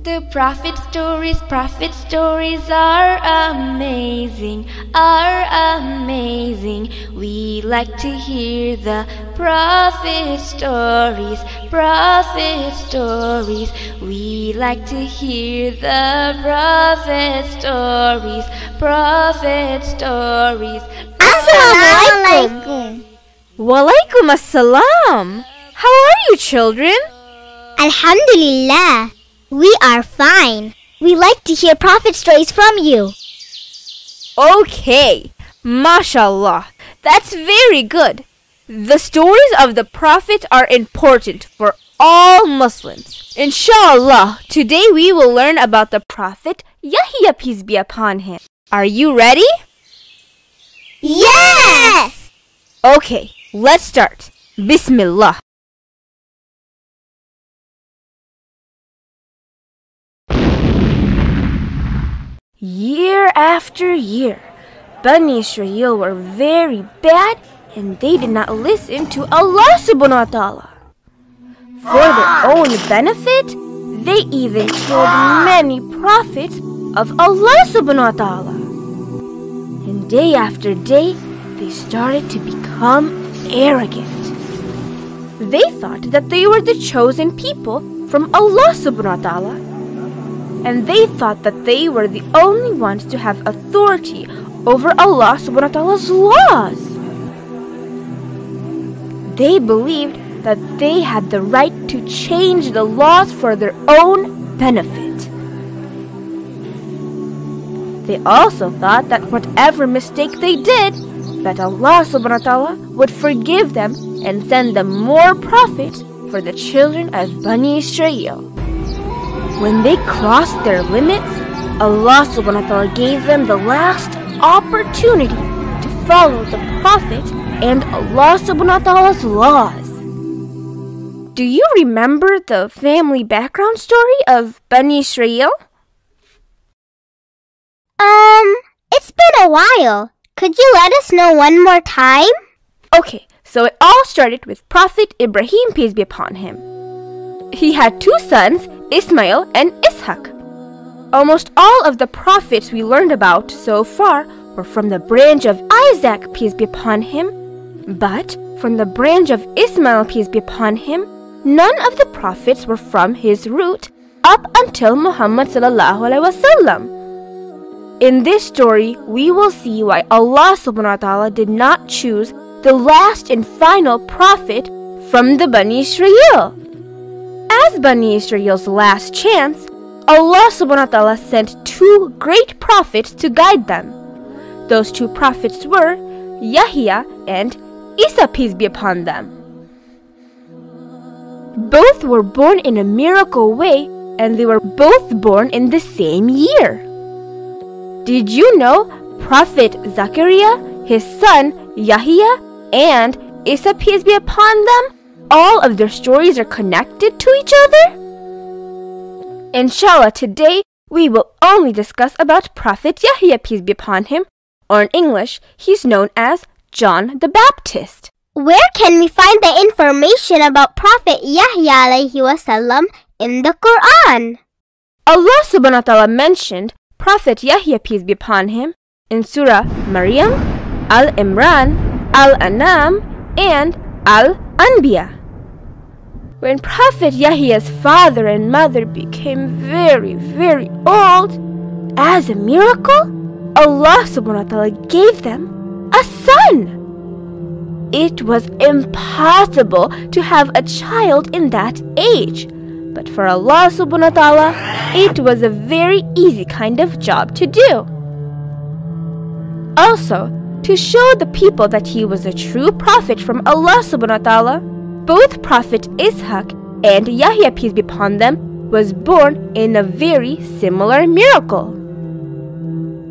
The prophet stories are amazing, are amazing. We like to hear the prophet stories, prophet stories. We like to hear the prophet stories, prophet stories. Assalamualaikum. Walaikum assalam. How are you, children? Alhamdulillah. We are fine. We like to hear prophet stories from you. Okay, mashallah. That's very good. The stories of the prophet are important for all Muslims. Inshallah, today we will learn about the prophet Yahya, peace be upon him. Are you ready? Yes! Okay, let's start. Bismillah. Year after year, Bani Israel were very bad and they did not listen to Allah subhanahu wa ta'ala. For their own benefit, they even killed many prophets of Allah subhanahu wa ta'ala. And day after day, they started to become arrogant. They thought that they were the chosen people from Allah subhanahu wa ta'ala. And they thought that they were the only ones to have authority over Allah subhanahu wa ta'ala's laws. They believed that they had the right to change the laws for their own benefit. They also thought that whatever mistake they did, that Allah subhanahu wa ta'ala would forgive them and send them more prophets for the children of Bani Israel. When they crossed their limits, Allah subhanahu wa ta'ala gave them the last opportunity to follow the Prophet and Allah subhanahu wa ta'ala's laws. Do you remember the family background story of Bani Israel? It's been a while. Could you let us know one more time? Okay, so it all started with Prophet Ibrahim, peace be upon him. He had two sons, Ismail and Ishaq. Almost all of the prophets we learned about so far were from the branch of Isaac, peace be upon him. But from the branch of Ismail, peace be upon him, none of the prophets were from his root up until Muhammad sallallahu alaihi wasallam. In this story, we will see why Allah subhanahu wa ta'ala did not choose the last and final prophet from the Bani Israel. As Bani Israel's last chance, Allah subhanahu wa ta'ala sent two great prophets to guide them. Those two prophets were Yahya and Isa, peace be upon them. Both were born in a miracle way, and they were both born in the same year. Did you know Prophet Zachariah, his son Yahya, and Isa, peace be upon them, all of their stories are connected to each other? Inshallah, today we will only discuss about Prophet Yahya, peace be upon him, or in English, he's known as John the Baptist. Where can we find the information about Prophet Yahya alayhi wasallam in the Quran? Allah subhanahu wa ta'ala mentioned Prophet Yahya, peace be upon him, in Surah Maryam, Al-Imran, Al-An'am, and Al-Anbiya. When Prophet Yahya's father and mother became very, very old, as a miracle, Allah subhanahu wa ta'ala gave them a son. It was impossible to have a child in that age. But for Allah subhanahu wa ta'ala, it was a very easy kind of job to do. Also, to show the people that he was a true prophet from Allah subhanahu wa ta'ala, both Prophet Ishaq and Yahya, peace be upon them, was born in a very similar miracle.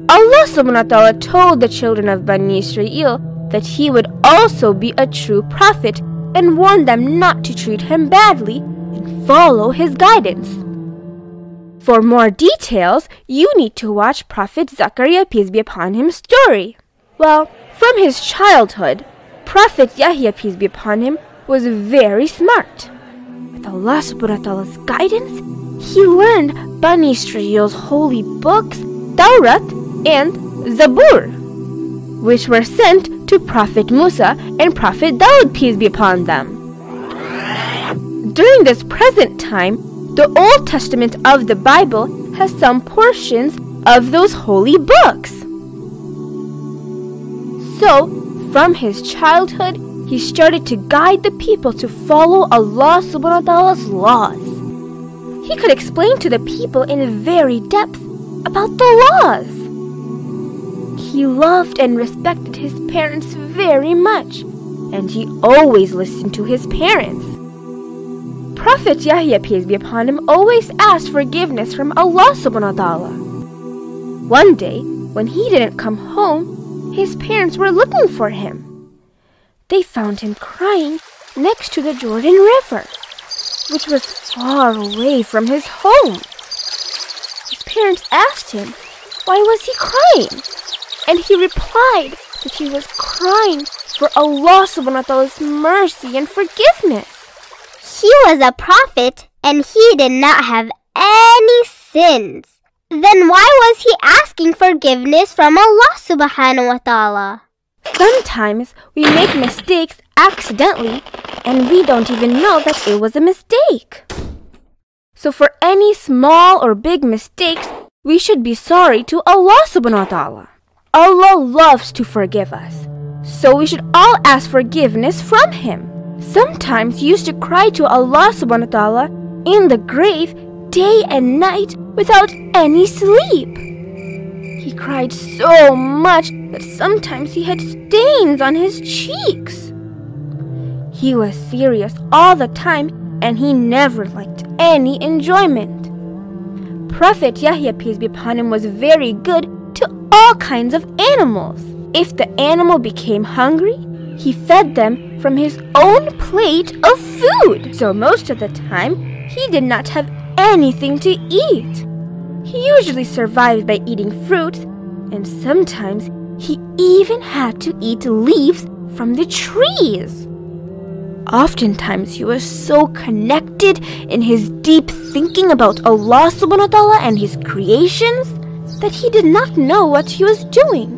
Allah subhanahu wa ta'ala told the children of Bani Israel that he would also be a true prophet and warned them not to treat him badly and follow his guidance. For more details, you need to watch Prophet Zachariah, peace be upon him's story. Well, from his childhood, Prophet Yahya, peace be upon him, was very smart. With Allah subhanahu wa ta'ala's guidance, he learned Bani Israel's holy books, Tawrat and Zabur, which were sent to Prophet Musa and Prophet Daud, peace be upon them. During this present time, the Old Testament of the Bible has some portions of those holy books. So, from his childhood, he started to guide the people to follow Allah subhanahu wa ta'ala's laws. He could explain to the people in very depth about the laws. He loved and respected his parents very much, and he always listened to his parents. Prophet Yahya, peace be upon him, always asked forgiveness from Allah subhanahu wa ta'ala. One day, when he didn't come home, his parents were looking for him. They found him crying next to the Jordan River, which was far away from his home. His parents asked him, why was he crying? And he replied that he was crying for Allah subhanahu wa ta'ala's mercy and forgiveness. He was a prophet and he did not have any sins. Then why was he asking forgiveness from Allah subhanahu wa ta'ala? Sometimes we make mistakes accidentally and we don't even know that it was a mistake. So for any small or big mistakes, we should be sorry to Allah subhanahu wa ta'ala. Allah loves to forgive us, so we should all ask forgiveness from Him. Sometimes he used to cry to Allah subhanahu wa ta'ala in the grave day and night without any sleep. He cried so much that sometimes he had stains on his cheeks. He was serious all the time and he never liked any enjoyment. Prophet Yahya, peace be upon him, was very good to all kinds of animals. If the animal became hungry, he fed them from his own plate of food. So most of the time, he did not have anything to eat. He usually survived by eating fruits, and sometimes he even had to eat leaves from the trees. Oftentimes, he was so connected in his deep thinking about Allah subhanahu wa ta'ala and his creations that he did not know what he was doing.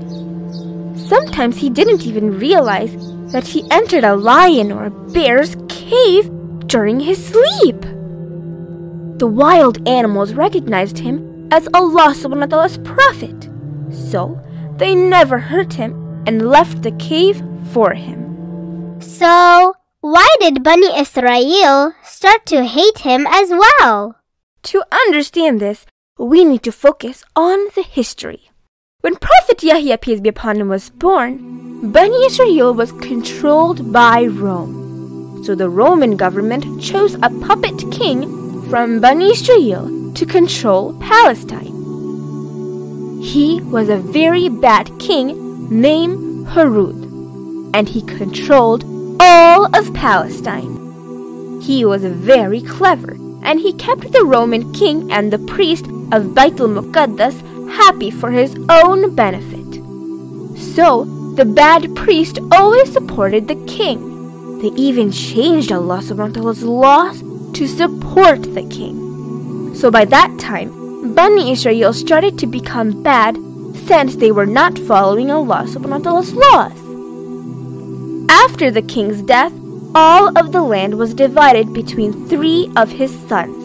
Sometimes he didn't even realize that he entered a lion or a bear's cave during his sleep. The wild animals recognized him as Allah subhanahu wa ta'ala's prophet, so they never hurt him and left the cave for him. So, why did Bani Israel start to hate him as well? To understand this, we need to focus on the history. When Prophet Yahya, peace be upon him, was born, Bani Israel was controlled by Rome. So the Roman government chose a puppet king from Bani Israel to control Palestine. He was a very bad king named Herod, and he controlled all of Palestine. He was very clever, and he kept the Roman king and the priest of Beit al-Muqaddas happy for his own benefit. So, the bad priest always supported the king. They even changed Allah subhanahu wa ta'ala's laws to support the king. So by that time, Bani Israel started to become bad since they were not following Allah subhanahu wa ta'ala's laws. After the king's death, all of the land was divided between 3 of his sons.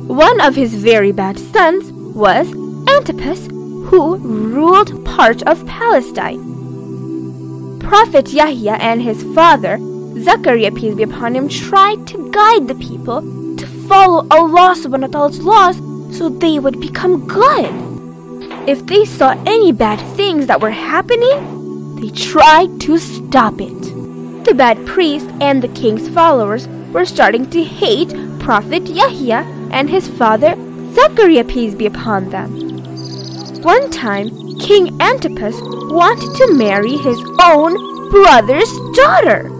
One of his very bad sons was Antipas, who ruled part of Palestine. Prophet Yahya and his father, Zachariah, peace be upon him, tried to guide the people to follow Allah subhanahu wa ta'ala's laws so they would become good. If they saw any bad things that were happening, they tried to stop it. The bad priest and the king's followers were starting to hate Prophet Yahya and his father Zachariah, peace be upon them. One time, King Antipas wanted to marry his own brother's daughter,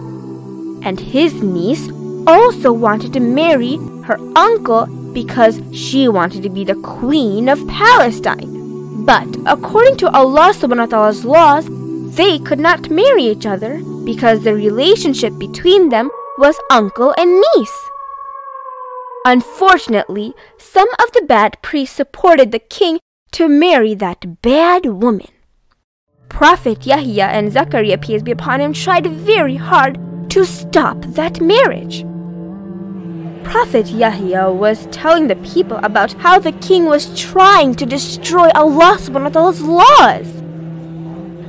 and his niece also wanted to marry her uncle because she wanted to be the queen of Palestine. But according to Allah subhanahu wa ta'ala's laws, they could not marry each other because the relationship between them was uncle and niece. Unfortunately, some of the bad priests supported the king to marry that bad woman. Prophet Yahya and Zachariah, peace be upon him, tried very hard to stop that marriage. Prophet Yahya was telling the people about how the king was trying to destroy Allah subhanahu wa ta'ala's laws.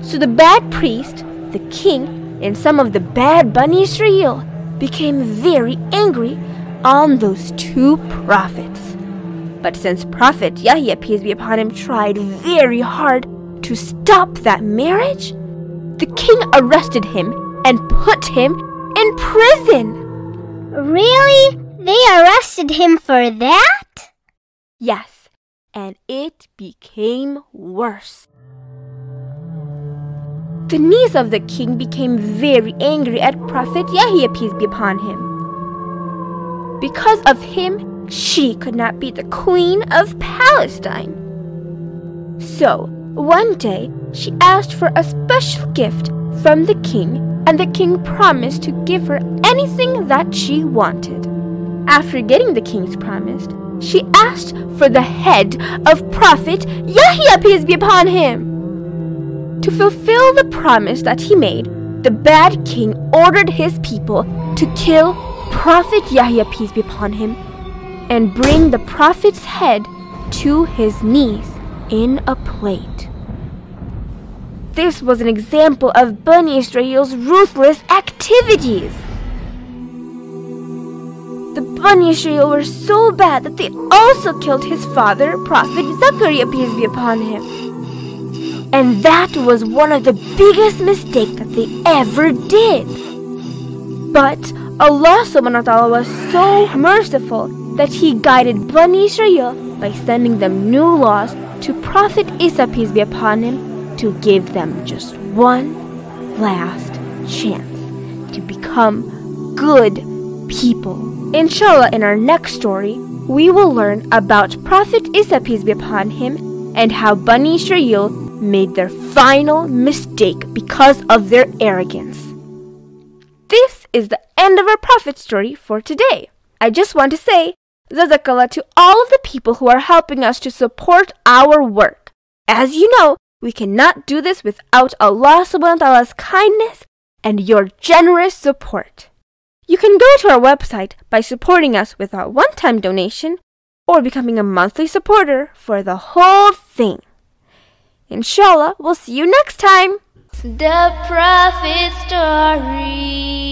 So the bad priest, the king, and some of the bad Bani Israel became very angry on those two prophets. But since Prophet Yahya, peace be upon him, tried very hard to stop that marriage, the king arrested him and put him in prison. Really? They arrested him for that? Yes, and it became worse. The niece of the king became very angry at Prophet Yahya, peace be upon him. Because of him, she could not be the queen of Palestine. So, one day, she asked for a special gift from the king, and the king promised to give her anything that she wanted. After getting the king's promise, she asked for the head of Prophet Yahya, peace be upon him. To fulfill the promise that he made, the bad king ordered his people to kill Prophet Yahya, peace be upon him, and bring the prophet's head to his niece in a plate. This was an example of Bani Israel's ruthless activities. The Bani Israel were so bad that they also killed his father, Prophet Zachariah, peace be upon him. And that was one of the biggest mistakes that they ever did. But Allah subhanahu wa ta'ala was so merciful that He guided Bani Israel by sending them new laws to Prophet Isa, peace be upon him, to give them just one last chance to become good people. Inshallah, in our next story, we will learn about Prophet Isa, peace be upon him, and how Bani Israel made their final mistake because of their arrogance. This is the end of our prophet story for today. I just want to say Jazakallah to all of the people who are helping us to support our work. As you know, we cannot do this without Allah subhanahu wa ta'ala's kindness and your generous support. You can go to our website by supporting us with a one-time donation or becoming a monthly supporter for the whole thing. Inshallah, we'll see you next time. The Prophet Story.